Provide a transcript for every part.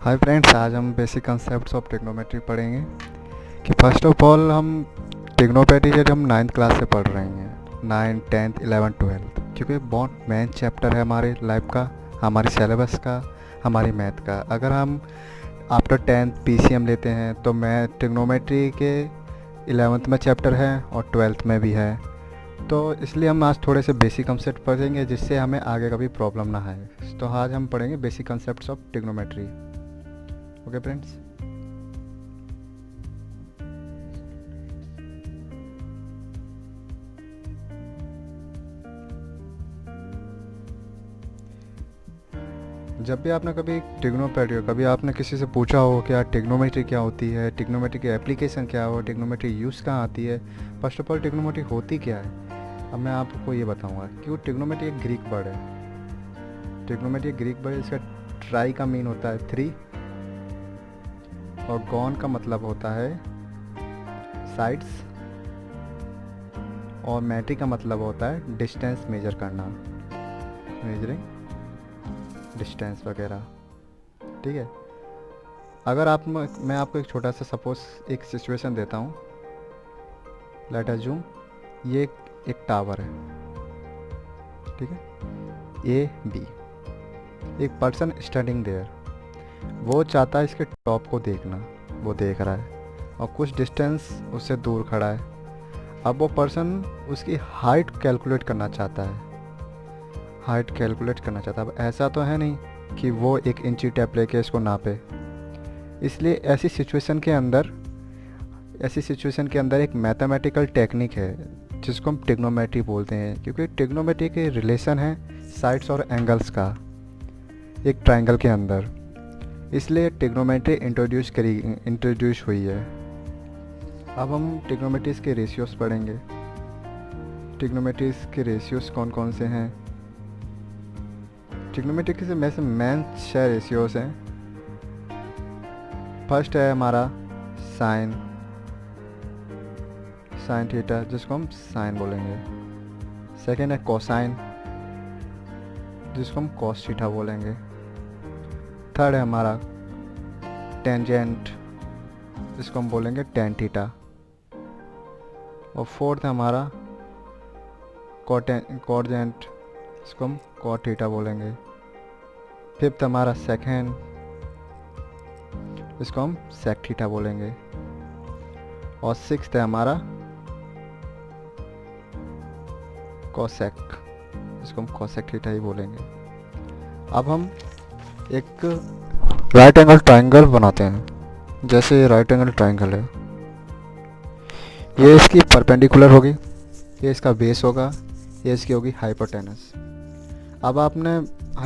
Hi friends, आज हम basic concepts of trigonometry पढ़ेंगे। कि फर्स्ट ऑफ ऑल हम ट्रिग्नोमेट्री जब हम 9th क्लास से पढ़ रहे हैं, 9, 10th, 11, 12, क्योंकि बहुत मेन चैप्टर है हमारे लाइफ का, हमारी सिलेबस का, हमारी मैथ का। अगर हम आफ्टर 10th पीसीएम लेते हैं तो मैथ ट्रिग्नोमेट्री के 11th में चैप्टर है और 12th में भी है। तो इसलिए हम आज थोड़े से बेसिक कंसेप्ट पढ़ेंगे जिससे हमें आगे कभी प्रॉब्लम ना आए। तो आज हम पढ़ेंगे basic concepts of trigonometry. Okay friends, जब भी आपने कभी ट्रिग्नोमेट्री, कभी आपने किसी से पूछा हो कि यार ट्रिग्नोमेट्री क्या होती है, ट्रिग्नोमेट्री की एप्लीकेशन क्या हो, ट्रिग्नोमेट्री यूज़ कहाँ आती है, फर्स्ट ऑफ ऑल ट्रिग्नोमेट्री होती क्या है, अब मैं आपको ये बताऊंगा। कि वो ट्रिग्नोमेट्री एक ग्रीक वर्ड है। ट्रिग्नोमेट्री एक ग्रीक वर्ड है। इसका ट्राई का मीन होता है 3 और गॉन का मतलब होता है साइड्स और मैट्री का मतलब होता है डिस्टेंस मेजर करना, मेजरिंग डिस्टेंस वगैरह। ठीक है। अगर आप मैं आपको एक छोटा सा सपोज एक सिचुएशन देता हूँ। लेट अज्यूम ये एक टावर है, ठीक है, ए बी। एक पर्सन स्टैंडिंग देयर, वो चाहता है इसके टॉप को देखना, वो देख रहा है और कुछ डिस्टेंस उससे दूर खड़ा है। अब वो पर्सन उसकी हाइट कैलकुलेट करना चाहता है, हाइट कैलकुलेट करना चाहता है। अब ऐसा तो है नहीं कि वो एक इंची टेप लेके इसको नापे। इसलिए ऐसी सिचुएशन के अंदर एक मैथमेटिकल टेक्निक है जिसको हम ट्रिग्नोमेट्री बोलते हैं, क्योंकि ट्रिग्नोमेट्री के रिलेशन है साइड्स और एंगल्स का एक ट्रायंगल के अंदर। इसलिए ट्रिग्नोमेट्री इंट्रोड्यूस हुई है। अब हम ट्रिग्नोमेट्रीज के रेशियोस पढ़ेंगे। ट्रिग्नोमेट्रीज के रेशियोस कौन कौन से हैं? ट्रिग्नोमेट्री के में से मेन 6 रेशियोस हैं। फर्स्ट है हमारा साइन थीटा, जिसको हम साइन बोलेंगे। सेकेंड है कोसाइन, जिसको हम कॉस थीटा बोलेंगे। थर्ड है हमारा टेंजेंट, जिसको हम बोलेंगे टेन थीटा। और फोर्थ है हमारा कॉटेंजेंट, जिसको हम कॉट थीटा बोलेंगे। फिफ्थ हमारा सेकेंड, जिसको हम सेक थीटा बोलेंगे। और सिक्स्थ है हमारा कोसेक, जिसको हम कोसेक थीटा ही बोलेंगे। अब हम एक राइट एंगल ट्रायंगल बनाते हैं। जैसे ये राइट एंगल ट्रायंगल है, ये इसकी परपेंडिकुलर होगी, ये इसका बेस होगा, ये इसकी होगी हाइपोटेनस। अब आपने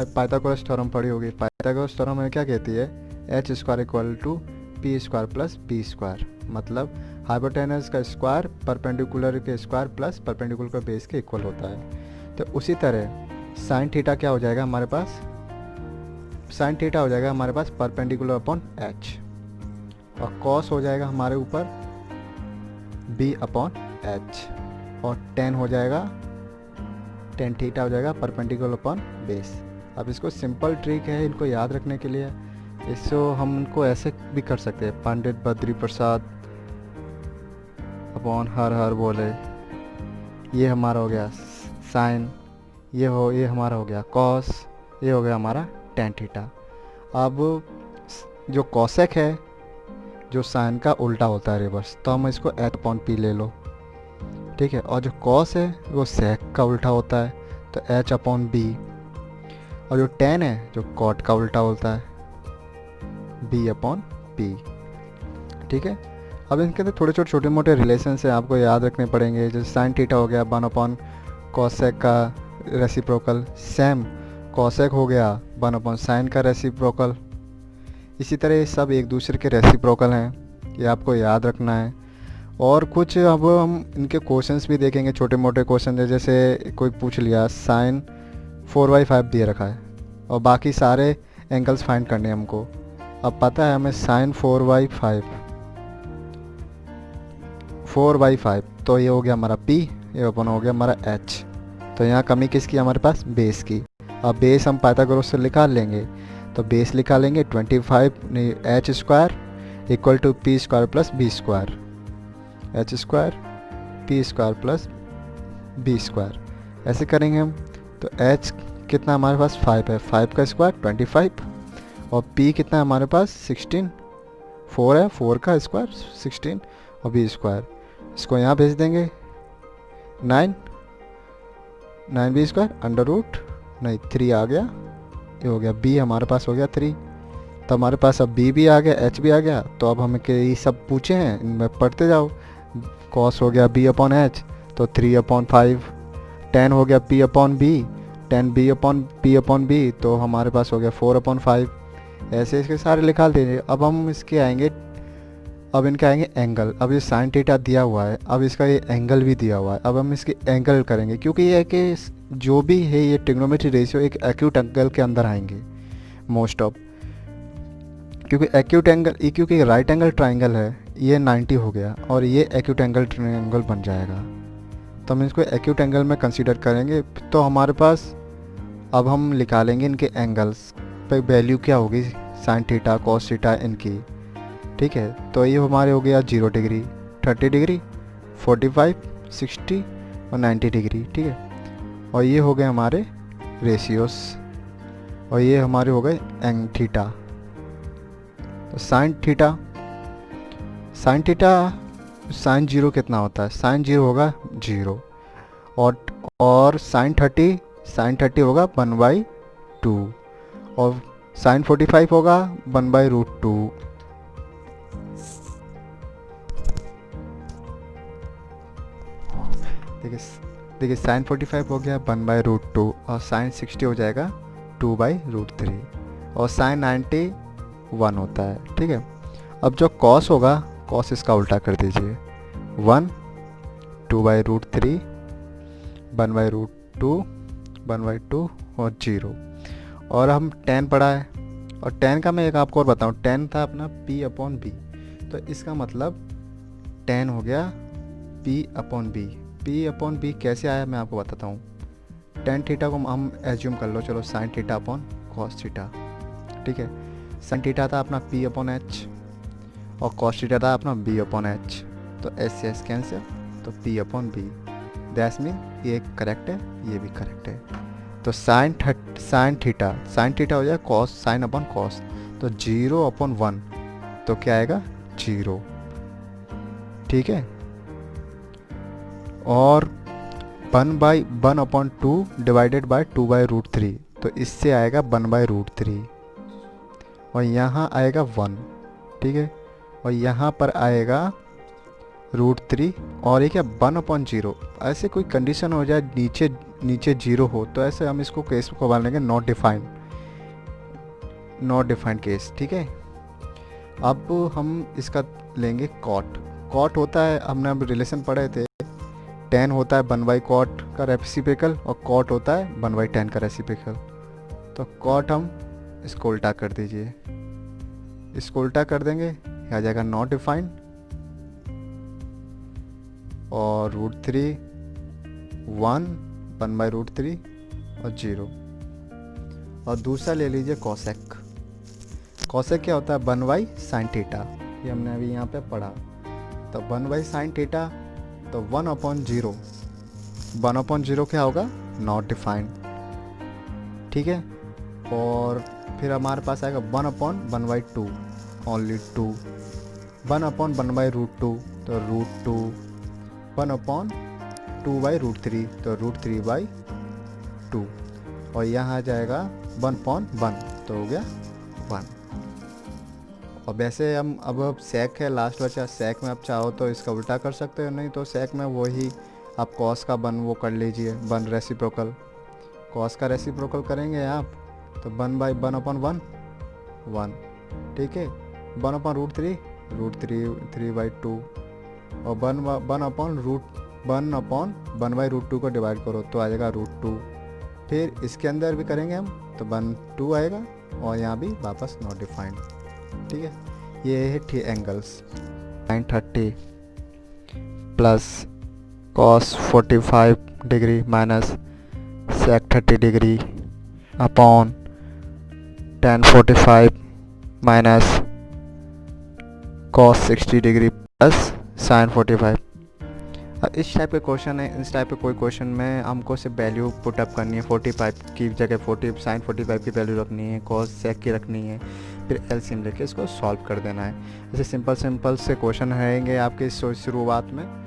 पाइथागोरस थ्योरम पढ़ी होगी। पाइथागोरस थ्योरम में क्या कहती है? H square equal to P square plus B square, मतलब हाइपोटेनस का स्क्वायर परपेंडिकुलर के स्क्वायर प्लस परपेंडिकुलर का बेस के इक्वल होता है। तो उसी तरह साइन थीटा क्या हो जाएगा हमारे पास? साइन थीटा हो जाएगा हमारे पास परपेंडिकुलर अपॉन एच, और कॉस हो जाएगा हमारे ऊपर बी अपॉन एच, और टेन हो जाएगा, टेन थीटा हो जाएगा परपेंडिकुलर अपॉन बेस। अब इसको सिंपल ट्रिक है इनको याद रखने के लिए। इसको हम इनको ऐसे भी कर सकते हैं, पंडित बद्री प्रसाद अपॉन हर हर बोले। ये हमारा हो गया साइन, ये हमारा हो गया कॉस, ये हो गया हमारा टेन थीटा। अब जो कॉसेक है, जो साइन का उल्टा होता है रिवर्स, तो हम इसको एच अपॉन पी ले लो, ठीक है। और जो कॉस है वो सेक का उल्टा होता है, तो एच अपॉन बी। और जो टेन है जो कॉट का उल्टा होता है, बी अपॉन पी, ठीक है। अब इनके अंदर थोड़े छोटे मोटे रिलेशन से आपको याद रखने पड़ेंगे। जैसे साइन थीटा हो गया 1 अपॉन कॉसेक का रेसिप्रोकल, सेम कॉसेक हो गया 1 अपॉन साइन का रेसिप्रोकल। इसी तरह ये सब एक दूसरे के रेसिप्रोकल हैं, ये आपको याद रखना है। और कुछ अब हम इनके क्वेश्चंस भी देखेंगे, छोटे मोटे क्वेश्चन। जैसे कोई पूछ लिया साइन 4/5 दिए रखा है और बाकी सारे एंगल्स फाइंड करने हैं हमको। अब पता है हमें साइन 4/5, तो ये हो गया हमारा P, ये ओपन हो गया हमारा H। तो यहाँ कमी किसकी? हमारे पास बेस की। अब बेस हम पाइथागोरस से निकाल लेंगे, तो बेस निकालेंगे 25 नहीं H square equal to P square plus B square, H square P square plus B square, ऐसे करेंगे हम। तो एच कितना हमारे पास 5 है, 5 का स्क्वायर 25, और पी कितना है हमारे पास 16, 4 है, 4 का स्क्वायर 16 और बी स्क्वायर, इसको यहाँ भेज देंगे 9 बी स्क्वायर अंडर रूट नहीं 3 आ गया, ये हो गया बी हमारे पास हो गया 3। तो हमारे पास अब बी भी आ गया, एच भी आ गया। तो अब हमें ये सब पूछे हैं, इनमें पढ़ते जाओ। कॉस हो गया बी अपॉन एच तो 3/5, टेन हो गया P upon B, 10 B upon P upon B तो हमारे पास हो गया 4/5। ऐसे इसके सारे निकाल दीजिए। अब हम इसके आएंगे, अब इनके आएंगे एंगल। अब ये साइन थीटा दिया हुआ है, अब इसका ये एंगल भी दिया हुआ है। अब हम इसके एंगल करेंगे, क्योंकि ये है कि जो भी है ये ट्रिग्नोमेट्री रेशियो एक एक्यूट एंगल के अंदर आएंगे मोस्ट ऑफ, क्योंकि एक्यूट एंगल क्योंकि राइट एंगल ट्राइंगल है, ये 90 हो गया और ये एक्यूट एंगल ट्राइंगल बन जाएगा। तो हम इसको एक्यूट एंगल में कंसीडर करेंगे। तो हमारे पास अब हम निकालेंगे इनके एंगल्स पे वैल्यू क्या होगी, साइन थीटा कॉस थीटा इनकी, ठीक है। तो ये हमारे हो गया 0 डिग्री, 30 डिग्री, 45, 60 और 90 डिग्री, ठीक है। और ये हो गए हमारे रेशियोस, और ये हमारे हो गए एंग थीटा। तो साइन थीटा साइन 0 कितना होता है, साइन 0 होगा 0, और साइन 30 होगा 1/2, और साइन 45 होगा 1/√2। देखिए साइन 45 हो गया 1/√2 और साइन 60 हो जाएगा 2/√3 और साइन 90 1 होता है, ठीक है। अब जो कॉस होगा, कॉस इसका उल्टा कर दीजिए, 1 2/√3 1/√2 1/2 और 0। और हम टेन पढ़ा है, और टेन का मैं एक आपको और बताऊँ, टेन था अपना p अपॉन बी, तो इसका मतलब टेन हो गया p upon B. p upon B कैसे आया मैं आपको बताता हूँ। टेन थीटा को हम एज्यूम कर लो, चलो sine theta upon cos theta, ठीक है। साइन थीटा था अपना p अपॉन एच और कॉस थीटा था अपना b अपॉन एच, तो एस से एस कैंसिल, तो p upon B, that's mean ये करेक्ट है, ये भी करेक्ट है। तो साइन थीटा हो जाए कॉस साइन अपॉन कॉस, तो 0/1 तो क्या आएगा 0, ठीक है। और 1/2 डिवाइडेड बाय 2/√3, तो इससे आएगा 1/√3, और यहाँ आएगा 1, ठीक है। और यहाँ पर आएगा √3, और ये क्या 1/0। ऐसे कोई कंडीशन हो जाए नीचे 0 हो, तो ऐसे हम इसको केस को मान लेंगे नॉट डिफाइंड केस, ठीक है। अब हम इसका लेंगे कॉट होता है, हमने अब रिलेशन पढ़े थे, tan होता है 1/cot का रेसिप्रोकल और cot होता है 1/tan का रेसिप्रोकल। तो cot हम इसको उल्टा कर दीजिए, इसको उल्टा कर देंगे, आ जाएगा नॉट डिफाइंड और √3 1 1/√3 और 0। और दूसरा ले लीजिए कॉसेक क्या होता है 1/sin थीटा, ये हमने अभी यहाँ पे पढ़ा। तो 1/sin थीटा, तो 1/0 क्या होगा नॉट डिफाइंड, ठीक है। और फिर हमारे पास आएगा 1/1/2 ओनली 2, 1/1/√2 तो √2, 1/2/√3 तो √3/2, और यहाँ आ जाएगा 1/1 तो हो गया 1। और वैसे हम अब सेक है लास्ट बचा, सेक में आप चाहो तो इसका उल्टा कर सकते हो, नहीं तो सेक में वही आप कॉस का वो कर लीजिए, 1 रेसिप्रोकल, कॉस का रेसिप्रोकल करेंगे आप तो 1/1/1 1, ठीक है। 1/√3 √3/2 और 1/1/√2 को डिवाइड करो तो आ जाएगा √2। फिर इसके अंदर भी करेंगे हम तो 1/2 आएगा, और यहाँ भी वापस नॉट डिफाइंड, ठीक है। ये है angles, sin 30 plus cos 45 degree minus sec 30 degree upon tan45 minus cos 60 degree plus sin45। अब इस टाइप के क्वेश्चन है, इस टाइप के कोई क्वेश्चन में हमको सिर्फ वैल्यू पुटअप करनी है, 45 की जगह 40 sin45 की वैल्यू रखनी है, cos sec की रखनी है, फिर एलसीएम लेके इसको सॉल्व कर देना है। ऐसे सिंपल से क्वेश्चन रहेंगे आपके शुरुआत में।